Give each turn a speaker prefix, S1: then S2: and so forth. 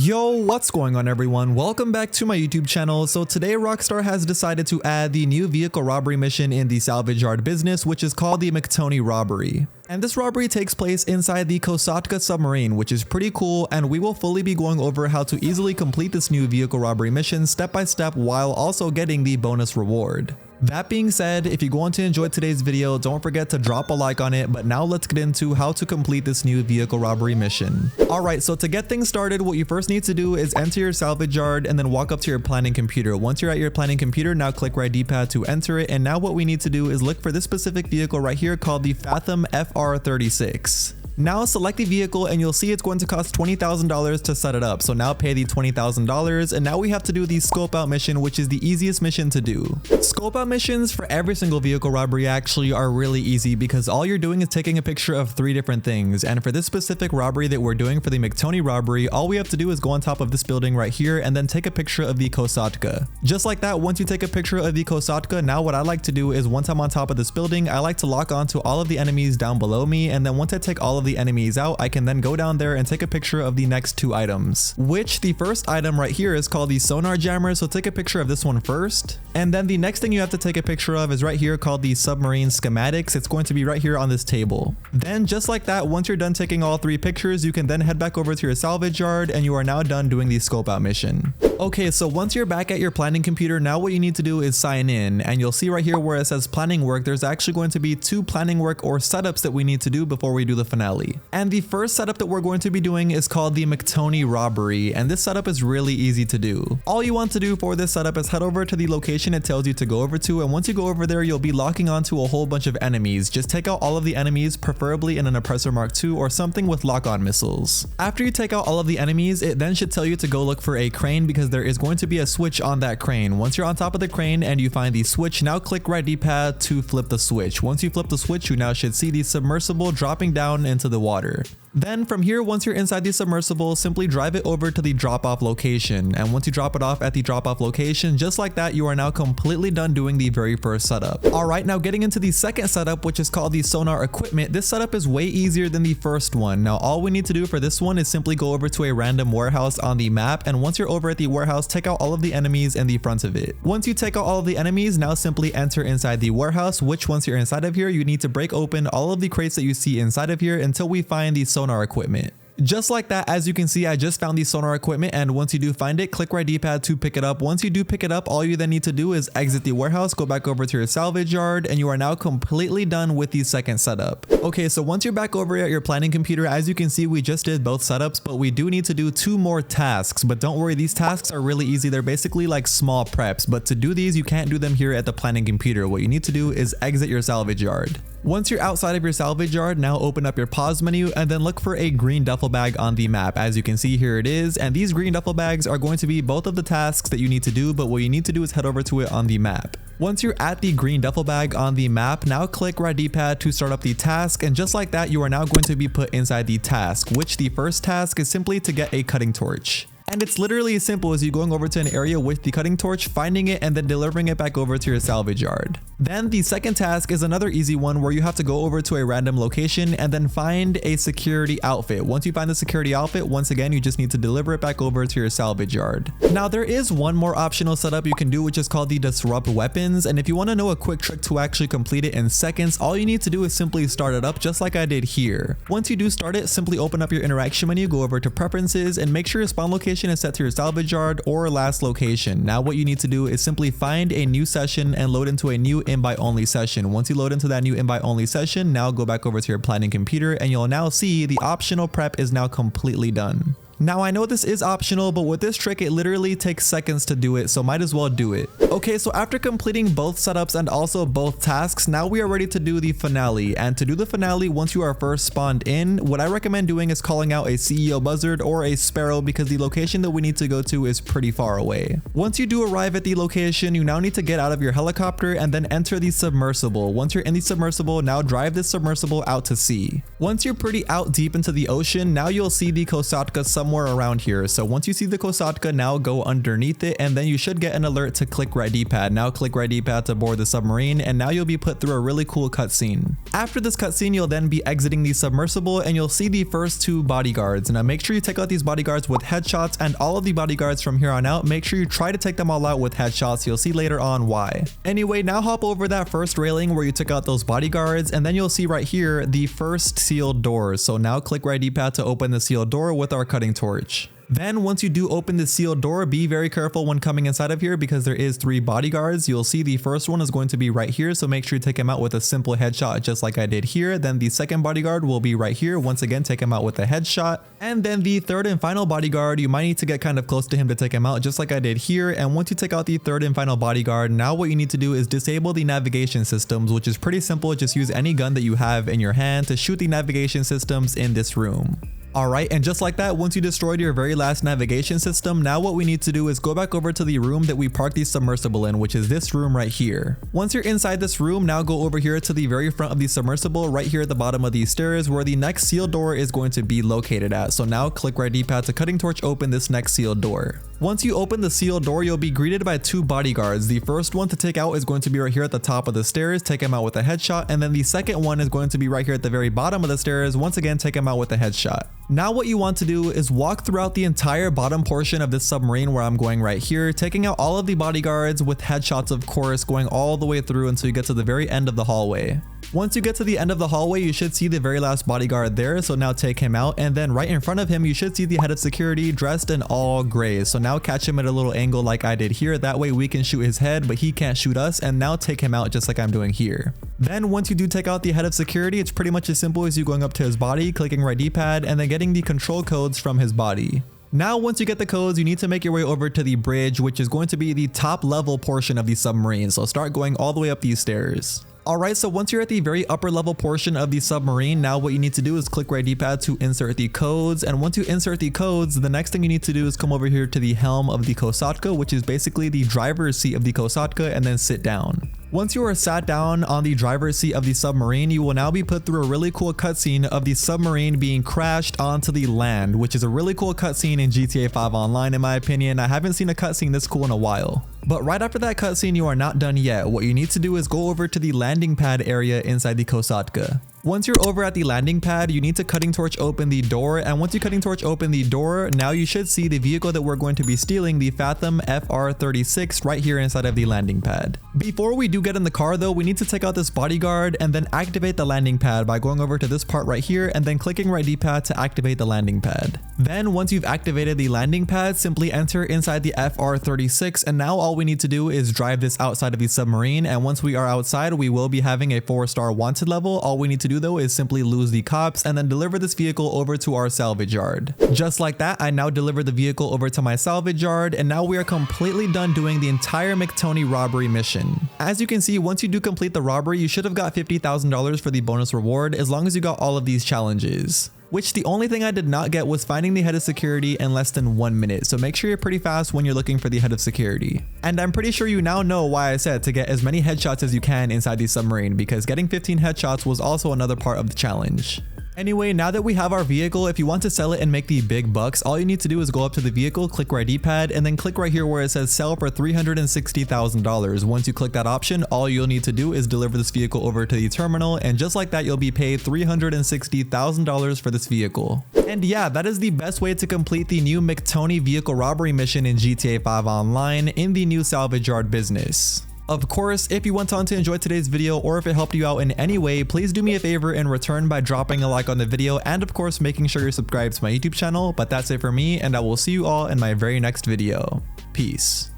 S1: Yo, what's going on everyone? Welcome back to my YouTube channel. So today Rockstar has decided to add the new vehicle robbery mission in the salvage yard business, which is called the McTony Robbery. And this robbery takes place inside the Kosatka Submarine, which is pretty cool, and we will fully be going over how to easily complete this new vehicle robbery mission step by step while also getting the bonus reward. That being said, if you're going to enjoy today's video, don't forget to drop a like on it, but now let's get into how to complete this new vehicle robbery mission. Alright, so to get things started, what you first need to do is enter your salvage yard and then walk up to your planning computer. Once you're at your planning computer, now click right D-pad to enter it, and now what we need to do is look for this specific vehicle right here called the Fathom FR36. Now select the vehicle and you'll see it's going to cost $20,000 to set it up. So now pay the $20,000 and now we have to do the scope out mission, which is the easiest mission to do. Scope out missions for every single vehicle robbery actually are really easy because all you're doing is taking a picture of 3 different things. And for this specific robbery that we're doing for the McTony Robbery, all we have to do is go on top of this building right here and then take a picture of the Kosatka. Just like that, once you take a picture of the Kosatka, now what I like to do is once I'm on top of this building, I like to lock onto all of the enemies down below me, and then once I take all of the enemies out, I can then go down there and take a picture of the next 2 items, which the first item right here is called the sonar jammer. So take a picture of this one first, and then the next thing you have to take a picture of is right here called the submarine schematics. It's going to be right here on this table. Then just like that, once you're done taking all 3 pictures, you can then head back over to your salvage yard and you are now done doing the scope out mission. Okay, so once you're back at your planning computer, now what you need to do is sign in, and you'll see right here where it says planning work, there's actually going to be 2 planning work or setups that we need to do before we do the finale. And the first setup that we're going to be doing is called the McTony Robbery, and this setup is really easy to do. All you want to do for this setup is head over to the location it tells you to go over to, and once you go over there, you'll be locking onto a whole bunch of enemies. Just take out all of the enemies, preferably in an Oppressor Mark II or something with lock-on missiles. After you take out all of the enemies, it then should tell you to go look for a crane because there is going to be a switch on that crane. Once you're on top of the crane and you find the switch, now click right D-pad to flip the switch. Once you flip the switch, you now should see the submersible dropping down into the water. Then from here, once you're inside the submersible, simply drive it over to the drop-off location. And once you drop it off at the drop-off location, just like that, you are now completely done doing the very first setup. Alright, now getting into the second setup, which is called the sonar equipment. This setup is way easier than the first one. Now all we need to do for this one is simply go over to a random warehouse on the map, and once you're over at the warehouse, take out all of the enemies in the front of it. Once you take out all of the enemies, now simply enter inside the warehouse, which once you're inside of here, you need to break open all of the crates that you see inside of here until we find the sonar equipment. Just like that, as you can see, I just found the sonar equipment, and once you do find it, click right D-pad to pick it up. Once you do pick it up, all you then need to do is exit the warehouse, go back over to your salvage yard, and you are now completely done with the second setup. Okay, so once you're back over at your planning computer, as you can see, we just did both setups, but we do need to do 2 more tasks. But don't worry, these tasks are really easy. They're basically like small preps, but to do these, you can't do them here at the planning computer. What you need to do is exit your salvage yard. Once you're outside of your salvage yard, now open up your pause menu and then look for a green duffel bag on the map. As you can see, here it is, and these green duffel bags are going to be both of the tasks that you need to do, but what you need to do is head over to it on the map. Once you're at the green duffel bag on the map, now click right D-pad to start up the task, and just like that, you are now going to be put inside the task, which the first task is simply to get a cutting torch. And it's literally as simple as you going over to an area with the cutting torch, finding it, and then delivering it back over to your salvage yard. Then the second task is another easy one where you have to go over to a random location and then find a security outfit. Once you find the security outfit, once again, you just need to deliver it back over to your salvage yard. Now there is one more optional setup you can do, which is called the disrupt weapons. And if you want to know a quick trick to actually complete it in seconds, all you need to do is simply start it up just like I did here. Once you do start it, simply open up your interaction menu, go over to preferences, and make sure your spawn location is set to your salvage yard or last location. Now what you need to do is simply find a new session and load into a new invite only session. Once you load into that new invite only session, now go back over to your planning computer and you'll now see the optional prep is now completely done. Now I know this is optional, but with this trick, it literally takes seconds to do it, so might as well do it. Okay, so after completing both setups and also both tasks, now we are ready to do the finale. And to do the finale, once you are first spawned in, what I recommend doing is calling out a CEO buzzard or a sparrow because the location that we need to go to is pretty far away. Once you do arrive at the location, you now need to get out of your helicopter and then enter the submersible. Once you're in the submersible, now drive this submersible out to sea. Once you're pretty out deep into the ocean, now you'll see the Kosatka Submarine somewhere around here. So once you see the Kosatka, now go underneath it, and then you should get an alert to click right D-pad. Now click right D-pad to board the submarine, and now you'll be put through a really cool cutscene. After this cutscene, you'll then be exiting the submersible, and you'll see the first 2 bodyguards. Now make sure you take out these bodyguards with headshots, and all of the bodyguards from here on out, make sure you try to take them all out with headshots. You'll see later on why. Anyway, now hop over that first railing where you took out those bodyguards, and then you'll see right here the first sealed door. So now click right D-pad to open the sealed door with our cutting torch. Then once you do open the sealed door, be very careful when coming inside of here because there is 3 bodyguards. You'll see the first one is going to be right here, so make sure you take him out with a simple headshot just like I did here. Then the second bodyguard will be right here. Once again, take him out with a headshot. And then the third and final bodyguard, you might need to get kind of close to him to take him out just like I did here. And once you take out the third and final bodyguard, now what you need to do is disable the navigation systems, which is pretty simple. Just use any gun that you have in your hand to shoot the navigation systems in this room. Alright, and just like that, once you destroyed your very last navigation system, now what we need to do is go back over to the room that we parked the submersible in, which is this room right here. Once you're inside this room, now go over here to the very front of the submersible, right here at the bottom of these stairs where the next sealed door is going to be located at. So now click right D-pad to cutting torch open this next sealed door. Once you open the sealed door, you'll be greeted by 2 bodyguards. The first one to take out is going to be right here at the top of the stairs, take him out with a headshot, and then the second one is going to be right here at the very bottom of the stairs, once again take him out with a headshot. Now what you want to do is walk throughout the entire bottom portion of this submarine where I'm going right here, taking out all of the bodyguards with headshots of course, going all the way through until you get to the very end of the hallway. Once you get to the end of the hallway, you should see the very last bodyguard there, so now take him out, and then right in front of him you should see the head of security dressed in all gray. So now catch him at a little angle like I did here, that way we can shoot his head but he can't shoot us, and now take him out just like I'm doing here. Then once you do take out the head of security, it's pretty much as simple as you going up to his body, clicking right D-pad, and then getting the control codes from his body. Now once you get the codes, you need to make your way over to the bridge, which is going to be the top level portion of the submarine, so start going all the way up these stairs. Alright, so once you're at the very upper level portion of the submarine, now what you need to do is click right D-pad to insert the codes, and once you insert the codes, the next thing you need to do is come over here to the helm of the Kosatka, which is basically the driver's seat of the Kosatka, and then sit down. Once you are sat down on the driver's seat of the submarine, you will now be put through a really cool cutscene of the submarine being crashed onto the land, which is a really cool cutscene in GTA 5 Online in my opinion. I haven't seen a cutscene this cool in a while. But right after that cutscene, you are not done yet. What you need to do is go over to the landing pad area inside the Kosatka. Once you're over at the landing pad, you need to cutting torch open the door, and once you cutting torch open the door, now you should see the vehicle that we're going to be stealing, the Fathom FR36, right here inside of the landing pad. Before we do get in the car though, we need to take out this bodyguard and then activate the landing pad by going over to this part right here and then clicking right D-pad to activate the landing pad. Then once you've activated the landing pad, simply enter inside the FR36, and now all we need to do is drive this outside of the submarine, and once we are outside, we will be having a 4-star wanted level. All we need to do though is simply lose the cops and then deliver this vehicle over to our salvage yard. Just like that, I now delivered the vehicle over to my salvage yard, and now we are completely done doing the entire McTony robbery mission. As you can see, once you do complete the robbery, you should have got $50,000 for the bonus reward as long as you got all of these challenges. Which the only thing I did not get was finding the head of security in less than 1 minute, so make sure you're pretty fast when you're looking for the head of security. And I'm pretty sure you now know why I said to get as many headshots as you can inside the submarine, because getting 15 headshots was also another part of the challenge. Anyway, now that we have our vehicle, if you want to sell it and make the big bucks, all you need to do is go up to the vehicle, click right D-pad, and then click right here where it says sell for $360,000. Once you click that option, all you'll need to do is deliver this vehicle over to the terminal, and just like that, you'll be paid $360,000 for this vehicle. And yeah, that is the best way to complete the new McTony Vehicle Robbery mission in GTA 5 Online in the new salvage yard business. Of course, if you went on to enjoy today's video or if it helped you out in any way, please do me a favor in return by dropping a like on the video and of course making sure you're subscribed to my YouTube channel. But that's it for me, and I will see you all in my very next video. Peace.